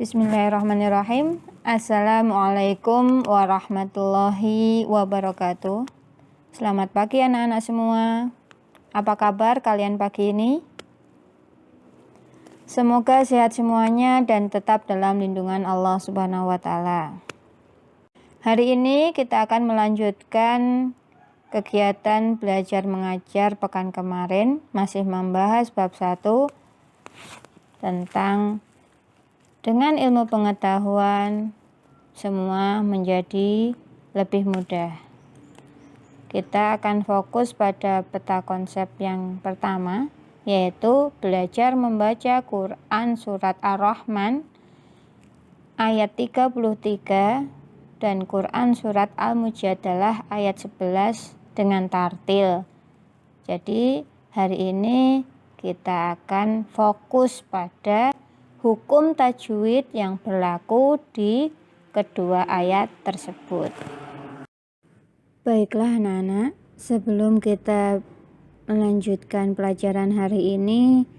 Bismillahirrahmanirrahim. Assalamualaikum warahmatullahi wabarakatuh. Selamat pagi anak-anak semua. Apa kabar kalian pagi ini? Semoga sehat semuanya dan tetap dalam lindungan Allah Subhanahu wa taala. Hari ini kita akan melanjutkan kegiatan belajar mengajar pekan kemarin, masih membahas bab 1 tentang dengan ilmu pengetahuan semua menjadi lebih mudah. Kita akan fokus pada peta konsep yang pertama, yaitu belajar membaca Quran Surat Ar-Rahman ayat 33 dan Quran Surat Al-Mujadalah ayat 11 dengan tartil. Jadi hari ini kita akan fokus pada hukum tajwid yang berlaku di kedua ayat tersebut. Baiklah anak-anak, sebelum kita melanjutkan pelajaran hari ini,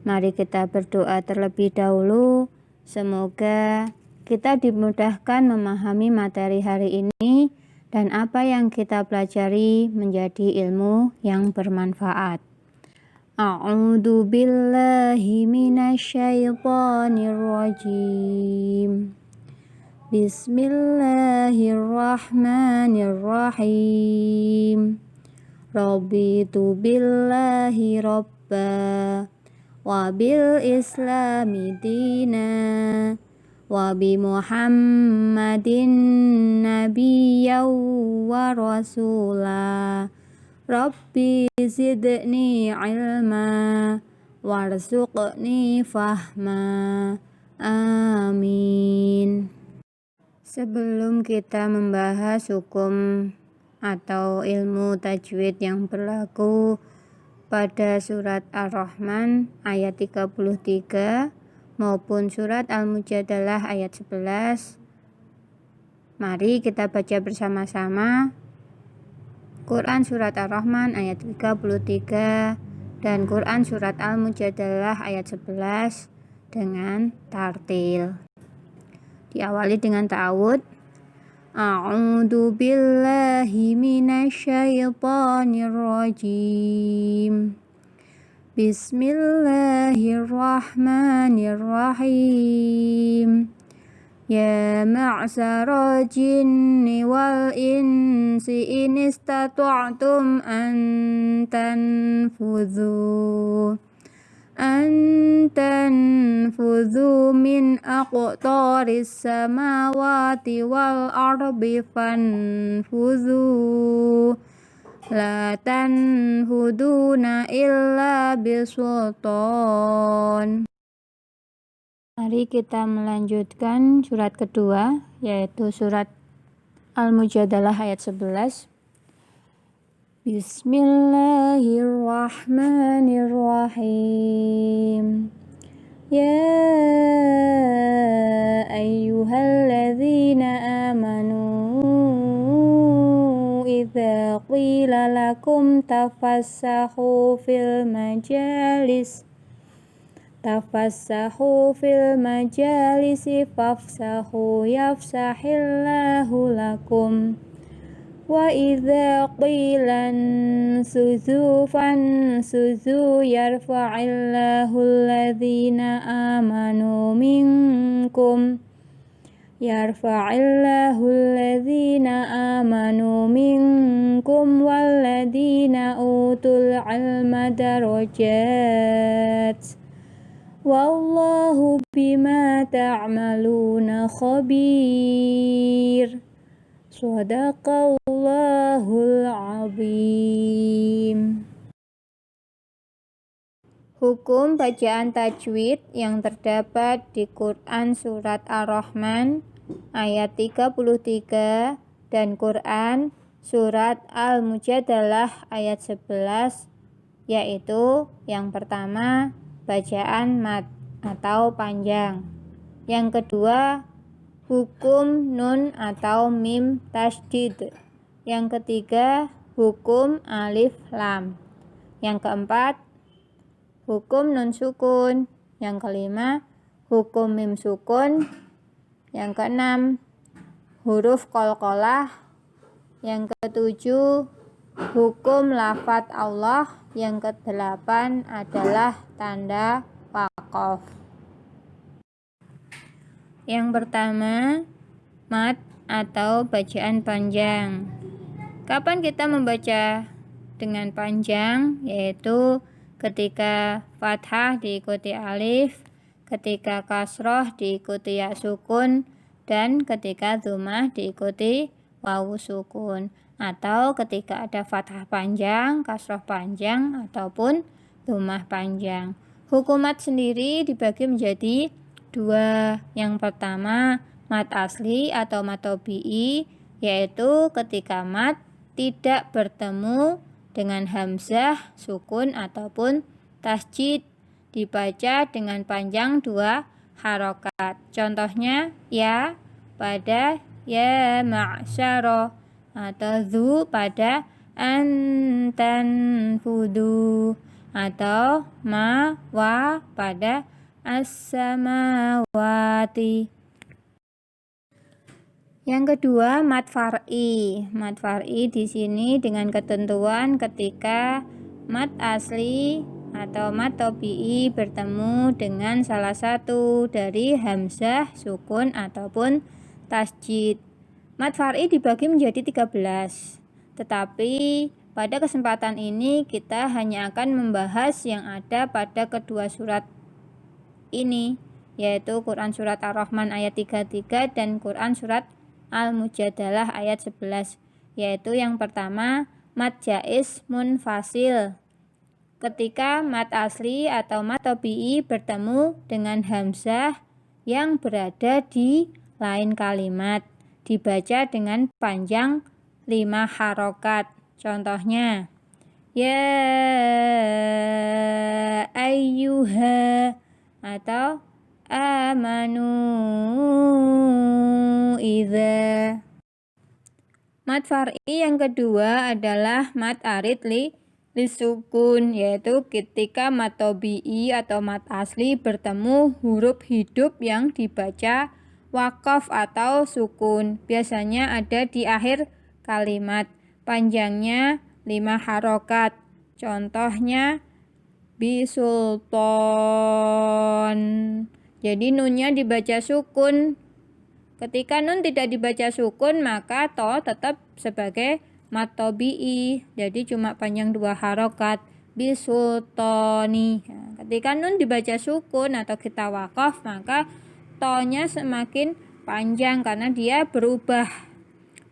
mari kita berdoa terlebih dahulu. Semoga kita dimudahkan memahami materi hari ini dan apa yang kita pelajari menjadi ilmu yang bermanfaat. A'udzu billahi minasyaitonir rajim. Bismillahirrahmanirrahim. Raditu billahi rabba wa bil islami dina wa bi Muhammadin nabiyyan wa rasula. Rabbi zidni ilma warzuqni fahma. Amin. Sebelum kita membahas hukum atau ilmu tajwid yang berlaku pada surat Ar-Rahman ayat 33 maupun surat Al-Mujadalah ayat 11, mari kita baca bersama-sama Quran Surat Ar-Rahman ayat 33 dan Quran Surat Al-Mujadalah ayat 11 dengan tartil. Diawali dengan ta'awud. A'udzu billahi minasyaitonir rajim. Bismillahirrahmanirrahim. Ya ma'syara jinni wal insi in istata'tum an tanfudhu min aqtaris samawati wal ardi fanfudhu la tanfuduna illa bisultan. Mari kita melanjutkan surat kedua, yaitu surat Al-Mujadalah ayat 11. Bismillahirrahmanirrahim. Ya ayyuhalladzina amanu idza qila lakum tafassahu fil majalisi fafsahu yafsahillahu lakum wa idza qila ansuzu fansuzu yarfa'illahu alladhina amanu minkum walladhina utul ilma darajat. Wallahu bima ta'maluna khabir. Shadaqallahul azim. Hukum bacaan tajwid yang terdapat di Quran Surat Ar-Rahman ayat 33 dan Quran Surat Al-Mujadalah ayat 11, yaitu yang pertama bacaan mad atau panjang, yang kedua hukum nun atau mim tasydid, yang ketiga hukum alif lam, yang keempat hukum nun sukun, yang kelima hukum mim sukun. Yang keenam, huruf qalqalah. Yang ketujuh, hukum lafadz Allah. Yang kedelapan adalah tanda waqaf. Yang pertama, mad atau bacaan panjang. Kapan kita membaca dengan panjang? Yaitu ketika fathah diikuti alif, ketika kasroh diikuti ya sukun, dan ketika dhammah diikuti wawu sukun, atau ketika ada fathah panjang, kasroh panjang, ataupun dhammah panjang. Hukum mad sendiri dibagi menjadi dua. Yang pertama, mad asli atau mad tabi'i, yaitu ketika mad tidak bertemu dengan hamzah, sukun, ataupun tasjid, dibaca dengan panjang 2 harokat. Contohnya ya pada ya ma'syaro, atau zu pada antan fudu, atau ma wa pada as-samawati. Yang kedua, mad far'i. Mad far'i di sini dengan ketentuan ketika mad asli atau mad tabi'i bertemu dengan salah satu dari hamzah, sukun, ataupun tasjid. Mad far'i dibagi menjadi 13. Tetapi pada kesempatan ini kita hanya akan membahas yang ada pada kedua surat ini, yaitu Quran surat Ar-Rahman ayat 33 dan Quran surat Al-Mujadalah ayat 11, yaitu yang pertama, mad jaiz munfasil. Ketika mad asli atau mad tabi'i bertemu dengan hamzah yang berada di lain kalimat, dibaca dengan panjang 5 harokat. Contohnya, ya ayyuha, atau amanu idza. Mad far'i yang kedua adalah mad arid li sukun, yaitu ketika mad tabi'i atau mad asli bertemu huruf hidup yang dibaca waqaf atau sukun. Biasanya ada di akhir kalimat. Panjangnya 5 harokat. Contohnya bisulton. Jadi nunnya dibaca sukun. Ketika nun tidak dibaca sukun, maka to tetap sebagai mad tabi'i. Jadi cuma panjang 2 harokat. Bisultoni. Nah, ketika nun dibaca sukun atau kita waqaf, maka to-nya semakin panjang karena dia berubah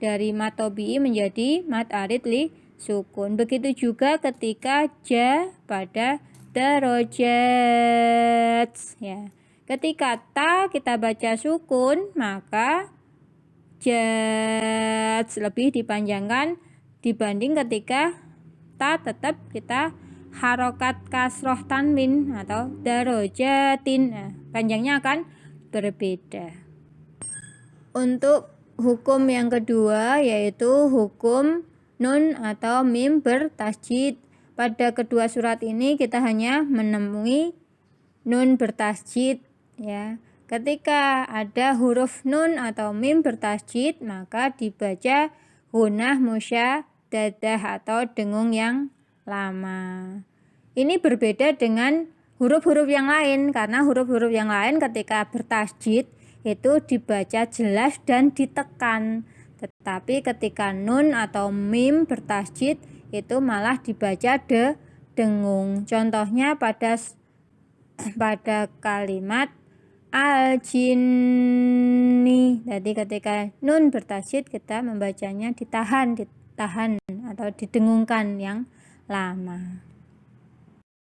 dari mad tabi'i menjadi mad arid li sukun. Begitu juga ketika ja pada darajat, ya. Ketika ta kita baca sukun, maka jat lebih dipanjangkan dibanding ketika ta tetap kita harokat kasroh tanwin atau darajatin. Nah, panjangnya akan berbeda. Untuk hukum yang kedua yaitu hukum nun atau mim bertasjid. Pada kedua surat ini kita hanya menemui nun bertasjid, ya. Ketika ada huruf nun atau mim bertasjid, maka dibaca gunnah musyaddadah atau dengung yang lama. Ini berbeda dengan huruf-huruf yang lain, karena huruf-huruf yang lain ketika bertasjid itu dibaca jelas dan ditekan. Tetapi ketika nun atau mim bertasjid itu malah dibaca dengung. Contohnya pada kalimat al-jinni. Jadi ketika nun bertasjid kita membacanya ditahan atau didengungkan yang lama.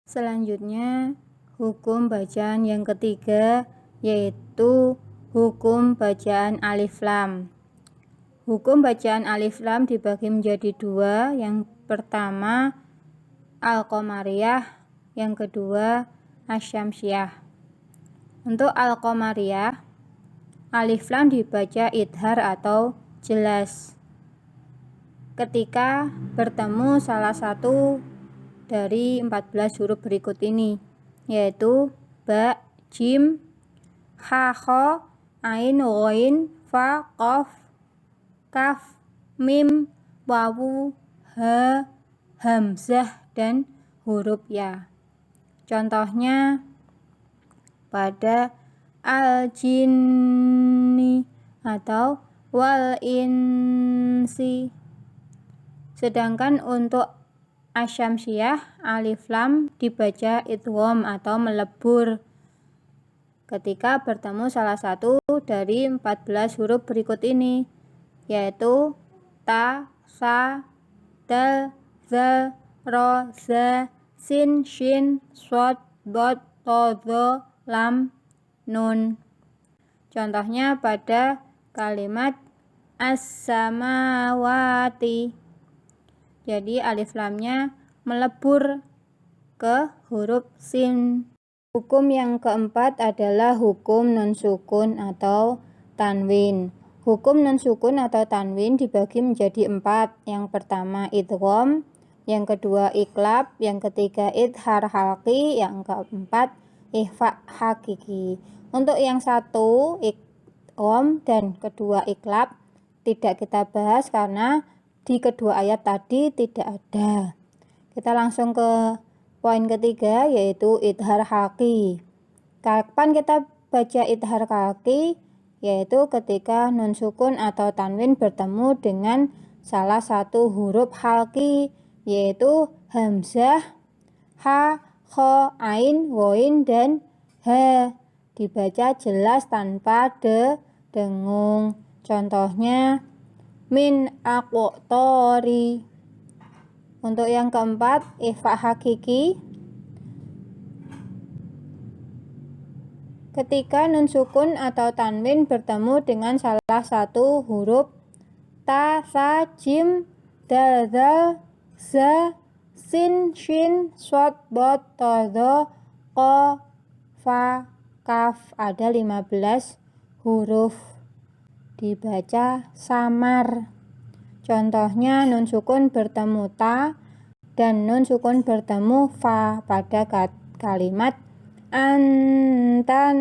Selanjutnya hukum bacaan yang ketiga yaitu hukum bacaan alif lam. Hukum bacaan alif lam dibagi menjadi dua. Yang pertama al-qamariyah, yang kedua asyamsiyah. Untuk al-qamariyah, alif lam dibaca idhar atau jelas ketika bertemu salah satu dari 14 huruf berikut ini, yaitu ba, jim, ha, kha, ain, ghain, fa, qaf, kaf, mim, wawu, ha, hamzah, dan huruf ya. Contohnya pada al-jinni atau wal insi. Sedangkan untuk asyamsiyah, alif lam dibaca idgham atau melebur ketika bertemu salah satu dari 14 huruf berikut ini, yaitu ta, sa, dal, zal, ro, za, sin, shin, shod, dot, to, dho, lam, nun. Contohnya pada kalimat as-samawati. Jadi alif lamnya melebur ke huruf sin. Hukum yang keempat adalah hukum nun sukun atau tanwin. Hukum nun sukun atau tanwin dibagi menjadi 4. Yang pertama idgham, yang kedua iqlab, yang ketiga idhar halqi, yang keempat ikhfa hakiki. Untuk yang satu idgham dan kedua iqlab tidak kita bahas karena di kedua ayat tadi tidak ada. Kita langsung ke poin ketiga, yaitu idhar halqi. Kapan kita baca idhar halqi? Yaitu ketika nun sukun atau tanwin bertemu dengan salah satu huruf halqi, yaitu hamzah, ha, kha, ain, ghain, dan ha. Dibaca jelas tanpa dengung. Contohnya min aqtori. Untuk yang keempat ikhfa hakiki. Ketika nun sukun atau tanwin bertemu dengan salah satu huruf ta, sa, jim, dal, zal, za, sin, shin, shod, dot, to, dho, qa, fa, kaf. Ada 15 huruf. Dibaca samar. Contohnya nun sukun bertemu ta dan nun sukun bertemu fa pada kalimat antan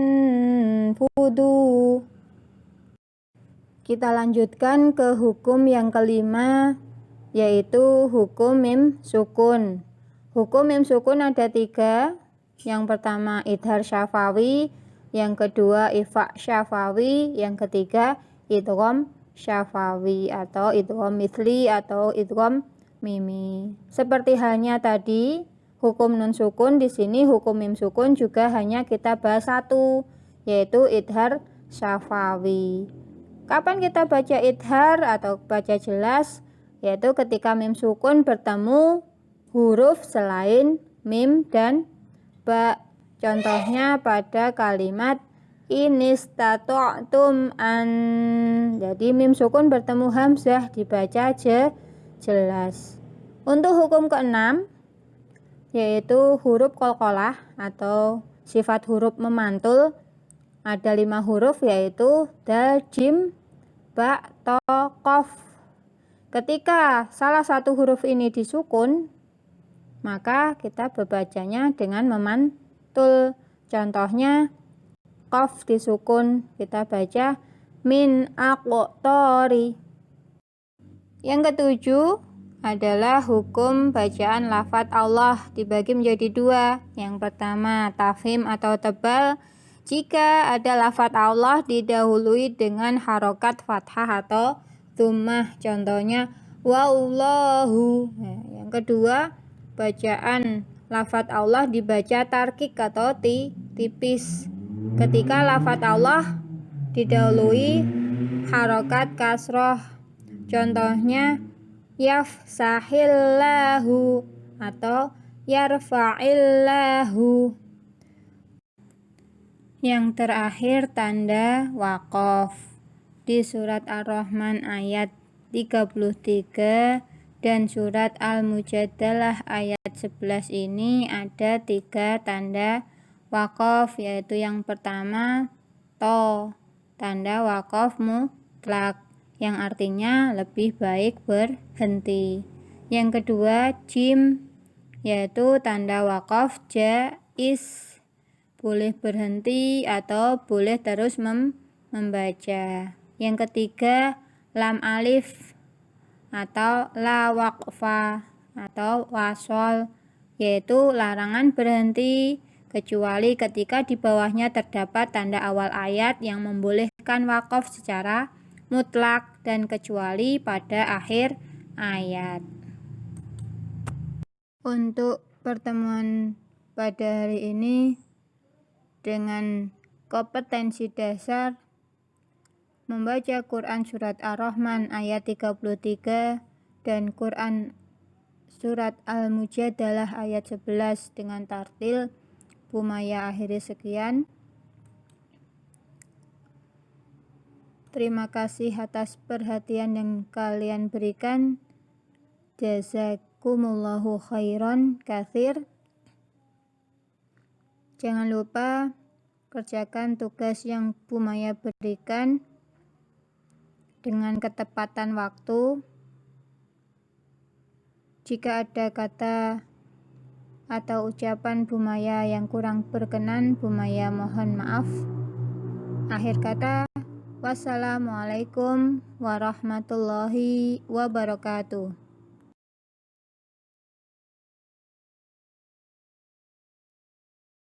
fudu. Kita lanjutkan ke hukum yang kelima, yaitu hukum mim sukun. Hukum mim sukun ada 3. Yang pertama idhar syafawi, yang kedua ikhfa syafawi, yang ketiga idgham syafawi atau idgham mithli atau idgham mimi. Seperti halnya tadi hukum nun sukun, di sini hukum mim sukun juga hanya kita bahas satu, yaitu idhar syafawi. Kapan kita baca idhar atau baca jelas? Yaitu ketika mim sukun bertemu huruf selain mim dan ba. Contohnya pada kalimat inistata'tum an. Jadi mim sukun bertemu hamzah dibaca jelas. Untuk hukum keenam, yaitu huruf qalqalah atau sifat huruf memantul, ada 5 huruf, yaitu dal, jim, ba, to, qaf. Ketika salah satu huruf ini disukun, maka kita membacanya dengan memantul. Contohnya qaf disukun, kita baca min aqtori. Yang ketujuh adalah hukum bacaan lafadz Allah dibagi menjadi 2. Yang pertama tafhim atau tebal. Jika ada lafadz Allah didahului dengan harokat fathah atau dhammah, contohnya wallahu. Yang kedua, bacaan lafadz Allah dibaca tarkik atau tipis. Ketika lafadz Allah didahului harokat kasroh, contohnya yafsahillahu atau yarfa'illahu. Yang terakhir tanda waqaf. Di surat Ar-Rahman ayat 33 dan surat Al-Mujadalah ayat 11 ini ada 3 tanda waqaf, yaitu yang pertama to, tanda waqaf mutlak, yang artinya lebih baik berhenti. Yang kedua jim, yaitu tanda waqaf jaiz, boleh berhenti atau boleh terus membaca. Yang ketiga, lam alif atau la waqfa atau wasol, yaitu larangan berhenti kecuali ketika di bawahnya terdapat tanda awal ayat yang membolehkan wakaf secara mutlak dan kecuali pada akhir ayat. Untuk pertemuan pada hari ini dengan kompetensi dasar membaca Quran Surat Ar-Rahman ayat 33 dan Quran Surat Al-Mujadalah ayat 11 dengan tartil. Bu Maya akhiri sekian. Terima kasih atas perhatian yang kalian berikan. Jazakumullahu khairan katsir. Jangan lupa kerjakan tugas yang Bu Maya berikan dengan ketepatan waktu. Jika ada kata atau ucapan Bu Maya yang kurang berkenan, Bu Maya mohon maaf. Akhir kata, wassalamualaikum warahmatullahi wabarakatuh.